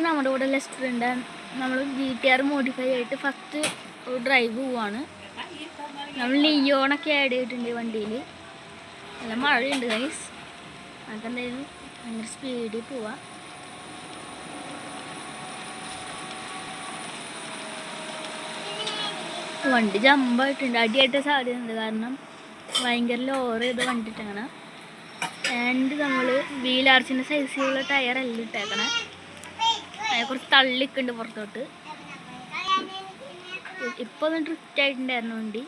നമ്മുടെ കൂടെ ലെസ്റ്റർ ഉണ്ട്. നമ്മൾ GTR മോഡിഫൈ ആയിട്ട് ഫസ്റ്റ് ഡ്രൈവ് പോവാണ്. നമ്മൾ ലിയോണൊക്കെ ആഡ് ചെയ്തിട്ടുണ്ട് വണ്ടിയിൽ. നല്ല മഴയുണ്ട് ഗൈസ്. നമുക്ക് എന്തായാലും ഭയങ്കര സ്പീഡിൽ പോവാം. വണ്ടി ജമ്പായിട്ടുണ്ട്, അടിയായിട്ട് സാധ്യതയുണ്ട്. കാരണം ഭയങ്കര ലോർ ചെയ്ത് വണ്ടിയിട്ടാണ്. ആൻഡ് നമ്മൾ വീലാർച്ചിൻ്റെ സൈസിലുള്ള ടയറല്ല ഇട്ടേക്കണേ. അതിനെ കുറച്ച് തള്ളിക്കുണ്ട് പുറത്തോട്ട്. ഇപ്പോൾ ഒന്ന് ഡ്രിഫ്റ്റ് ആയിട്ടുണ്ടായിരുന്നു വണ്ടി.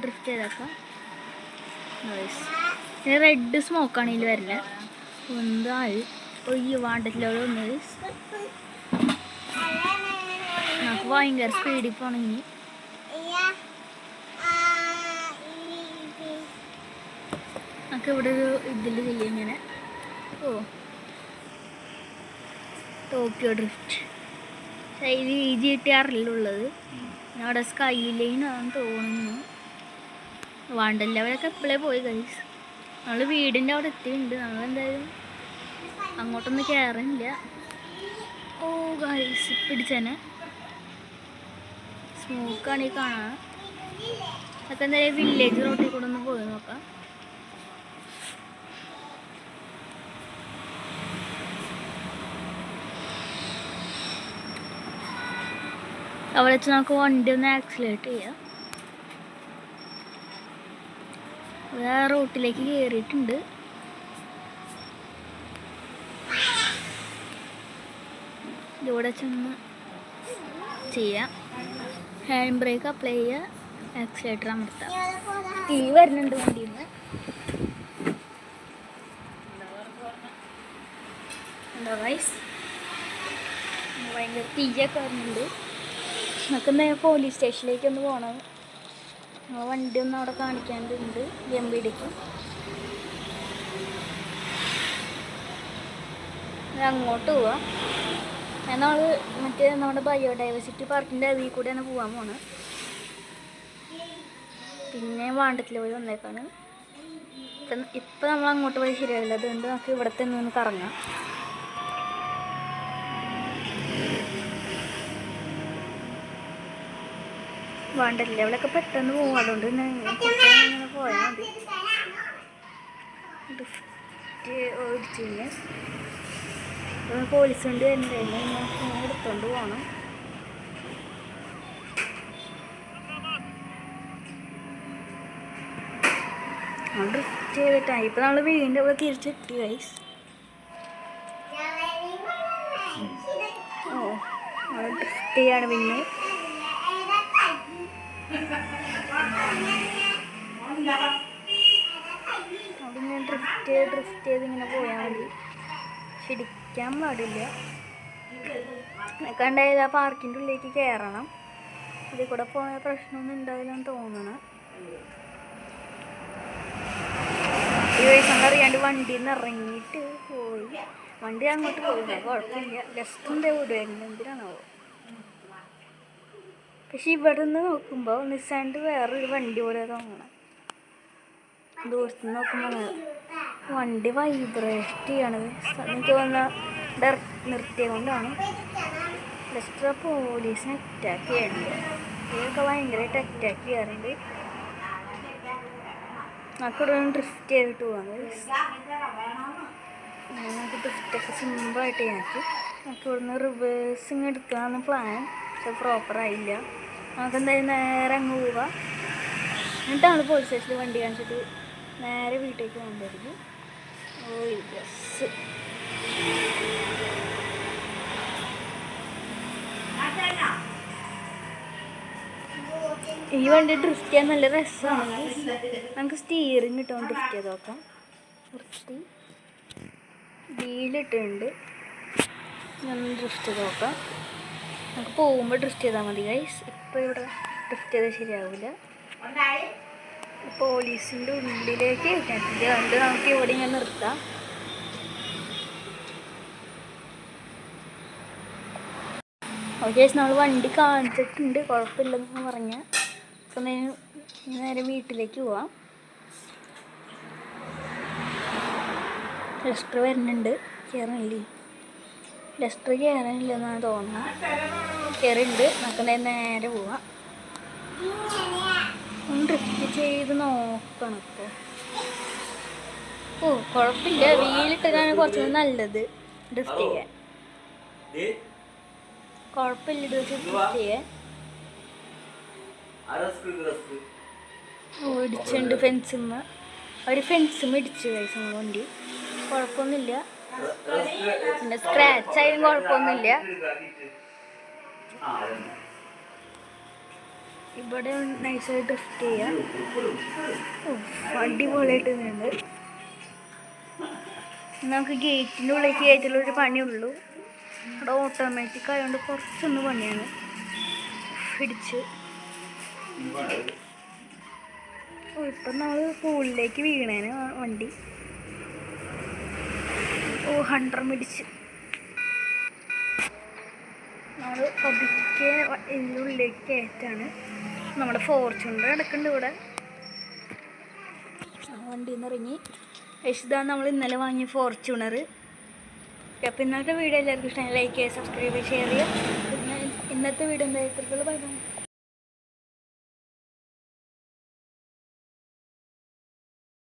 ഡ്രിഫ്റ്റ് ചെയ്തേക്കാം. റെഡ് സ്മോക്കാണ് ഇതിൽ വരുന്നത്. എന്തായി ഒയ്യോ വാണ്ടത്തിലോട് വന്നത്. നമുക്ക് ഭയങ്കര സ്പീഡിൽ പോണെങ്കിൽ നമുക്ക് ഇവിടെ ഒരു ഇതിൽ ചെയ്യും ഇങ്ങനെ. ഓ ടോക്കിയോ ഡ്രിഫ്റ്റ് ഇത് GTR-ലുള്ളത്. അവിടെ സ്കൈ ലൈനാണെന്ന് തോന്നുന്നു. വാണ്ടല്ലവരൊക്കെ എപ്പോഴേ പോയി ഗൈസ്. നമ്മൾ വീടിൻ്റെ അവിടെ എത്തിയിട്ടുണ്ട്. നമ്മളെന്തായാലും അങ്ങോട്ടൊന്നും കയറില്ല. ഓ ഗൈസ് പിടിച്ചേനെ സ്മോക്കാണ് ഈ കാണാൻ. അതൊക്കെ എന്തായാലും വില്ലേജ് റോട്ടിൽ കൂടെ ഒന്ന് പോയി നോക്കാം. അവിടെ വെച്ച് നമുക്ക് വണ്ടി ഒന്ന് ആക്സിലേറ്റ് ചെയ്യാം. വേറെ റോട്ടിലേക്ക് കയറിയിട്ടുണ്ട്. ഇവിടെ ചെന്ന് ചെയ്യാം. ഹാൻഡ് ബ്രേക്ക് അപ്ലൈ ചെയ്യുക, ആക്സിലേറ്റർ അമർത്താം. തീ വരുന്നുണ്ട് വണ്ടിയിൽ നിന്ന്. എന്താ ഗൈസ് ഭയങ്കര തീയൊക്കെ വരുന്നുണ്ട്. നമുക്ക് എന്തായാലും പോലീസ് സ്റ്റേഷനിലേക്ക് ഒന്ന് പോകണം. വണ്ടി ഒന്നും അവിടെ കാണിക്കാണ്ടുണ്ട് MVDക്ക്. അങ്ങോട്ട് പോവാം. നമ്മൾ മറ്റേ നമ്മുടെ ബയോഡൈവേഴ്സിറ്റി പാർക്കിൻ്റെ അതിൽ കൂടെയാണ് പോകാൻ പോണത്. പിന്നെ വാണ്ടത്തിൽ പോയി വന്നേക്കാണ്. ഇപ്പം നമ്മൾ അങ്ങോട്ട് പോയി ശരിയാവില്ല. അതുകൊണ്ട് നമുക്ക് ഇവിടെ തന്നെ ഒന്ന് കറങ്ങാം. വാണ്ടല്ലേ അവിടെയൊക്കെ പെട്ടെന്ന് പോകും. അതുകൊണ്ട് തന്നെ ഇങ്ങനെ പോയാൽ മതി. ഓടിച്ചിന് പോലീസ് കൊണ്ട് വരുന്നുണ്ടായിരുന്നു. എടുത്തോണ്ട് പോകണം. ഡ്രിഫ്റ്റ് ചെയ്തിട്ടായി. ഇപ്പം നമ്മൾ വീടിൻ്റെ അവിടെ തിരിച്ചെത്തി ഗൈസ്. ഓ നമ്മൾ ഡ്രിഫ്റ്റ് ചെയ്യാണ്. പിന്നെ അവിടെ ഡ്രിഫ്റ്റ് ചെയ്ത് ഇങ്ങനെ പോയാൽ മതി. ശരിക്കാൻ പാടില്ല. കണ്ടായത് ആ പാർക്കിൻ്റെ ഉള്ളിലേക്ക് കയറണം. അതിൽ കൂടെ പോയാൽ പ്രശ്നമൊന്നും ഉണ്ടാവില്ലെന്ന് തോന്നണം. ഈ വയസ്സം അറിയാണ്ട് വണ്ടിയിൽ നിന്ന് ഇറങ്ങിയിട്ട് പോയി. വണ്ടി അങ്ങോട്ട് പോയില്ല, കുഴപ്പമില്ല. ജസ്റ്റ് എന്താ വിടുമായിരുന്നു, എന്തിനാണാവോ. പക്ഷെ ഇവിടെ നിന്ന് നോക്കുമ്പോൾ നിസ്സാണ്ട് വേറൊരു വണ്ടി പോലെ തോന്നണം. ദൂരത്ത് നിന്ന് നോക്കുമ്പോൾ വണ്ടി വൈബ്രേറ്റ് ചെയ്യണത് എനിക്ക് തോന്നുന്ന നിർത്തിയത് കൊണ്ടാണ്. ജസ്റ്റ് പോലീസിനെ അറ്റാക്ക് ചെയ്യണത്. ഇതൊക്കെ ഭയങ്കരമായിട്ട് അറ്റാക്ക് ചെയ്യാറുണ്ട്. നമുക്കിവിടെ ഡ്രിഫ്റ്റ് ചെയ്തിട്ട് പോകാം. നമുക്ക് ഡ്രിഫ്റ്റൊക്കെ സിമ്പിളായിട്ട് ചെയ്യാനായിട്ട് നമുക്ക് ഇവിടുന്ന് റിവേഴ്സിങ് എടുക്കാമെന്ന് പ്ലാൻ. പക്ഷെ പ്രോപ്പറായില്ല. നമുക്കെന്തായാലും നേരെ അങ്ങ് പോവുക. എന്നിട്ടാണ് പോലീസ് സ്റ്റേഷനിൽ വണ്ടി കാണിച്ചിട്ട് നേരെ വീട്ടിലേക്ക് കൊണ്ടുവരുന്നത്. ഓ ബസ് ഈ വണ്ടി ഡ്രിഫ്റ്റ് ചെയ്യാൻ നല്ല രസമാണ്. നമുക്ക് സ്റ്റിയറിങ് കിട്ടുമ്പോൾ ഡ്രിഫ്റ്റ് ചെയ്ത് നോക്കാം. വൃത്തി വീലിട്ടുണ്ട്. ഞാൻ ഡ്രിഫ്റ്റ് ചെയ്ത് നോക്കാം. നമുക്ക് പോകുമ്പോൾ ഡ്രിഫ്റ്റ് ചെയ്താൽ മതി ഗൈസ്. ഇപ്പോൾ ഇവിടെ ഡ്രിഫ്റ്റ് ചെയ്താൽ ശരിയാവില്ല. പോലീസിൻ്റെ ഉള്ളിലേക്ക് കയറ്റില്ല. അതുകൊണ്ട് നമുക്ക് ഇവിടെ ഇങ്ങനെ നിർത്താം. ഓക്കെ നമ്മൾ വണ്ടി കാണിച്ചിട്ടുണ്ട്, കുഴപ്പമില്ലെന്ന് പറഞ്ഞാൽ. അപ്പം നേരെ വീട്ടിലേക്ക് പോവാം. ലെസ്റ്റർ വരുന്നുണ്ട്. കയറില്ലേ? ഡസ്റ്റർ കയറാനില്ലെന്നാണ് തോന്നുന്നത്. കയറിണ്ട്. നമുക്ക് നേരെ പോവാം. ഒന്ന് ഡ്രിഫ്റ്റ് ചെയ്ത് നോക്കണം ഇപ്പോൾ. ഓ കുഴപ്പമില്ല. വീലിട്ടാണ് കുറച്ചുകൂടി നല്ലത് ഡ്രിഫ്റ്റ് ചെയ്യാൻ. കുഴപ്പമില്ല ഡ്രിഫ്റ്റ് ചെയ്യാൻ. ഇടിച്ചുണ്ട് ഫെൻസുമ്മ. ഒരു ഫെൻസും ഇടിച്ചു കഴിച്ചു വണ്ടി. കുഴപ്പമൊന്നുമില്ല. പിന്നെ സ്ക്രാച്ച് ആയാലും കുഴപ്പമൊന്നുമില്ല. ഇവിടെ നൈസായിട്ട് ഡ്രിഫ്റ്റ് ചെയ്യാം. അടിപൊളിയായിട്ട് ഉണ്ട്. നമുക്ക് ഗേറ്റിൻ്റെ ഉള്ളിലേക്ക് കയറ്റിയുള്ളൊരു പണിയുള്ളൂ. ഇവിടെ ഓട്ടോമാറ്റിക് ആയതുകൊണ്ട് കുറച്ചൊന്ന് പണിയാണ്. ഇടിച്ച് ഇപ്പം നമ്മൾ പൂളിലേക്ക് വീണേന് വണ്ടി. ഹണ്ടർ ഇടിച്ച് നമ്മൾ പതുക്കെ ഇതിൻ്റെ ഉള്ളിലേക്ക് കയറ്റാണ്. നമ്മുടെ ഫോർച്യൂണർ കിടക്കുന്നുണ്ട് ഇവിടെ. വണ്ടിയിൽ നിന്ന് ഇറങ്ങി. ഇതാണ് നമ്മൾ ഇന്നലെ വാങ്ങിയ ഫോർച്യൂണർ. അപ്പോൾ ഇന്നത്തെ വീഡിയോ എല്ലാവർക്കും ഇഷ്ടമായി. ലൈക്ക് ചെയ്യുക, സബ്സ്ക്രൈബ് ചെയ്യുക, ഷെയർ ചെയ്യുക. പിന്നെ ഇന്നത്തെ വീഡിയോ എന്താ? Bye bye.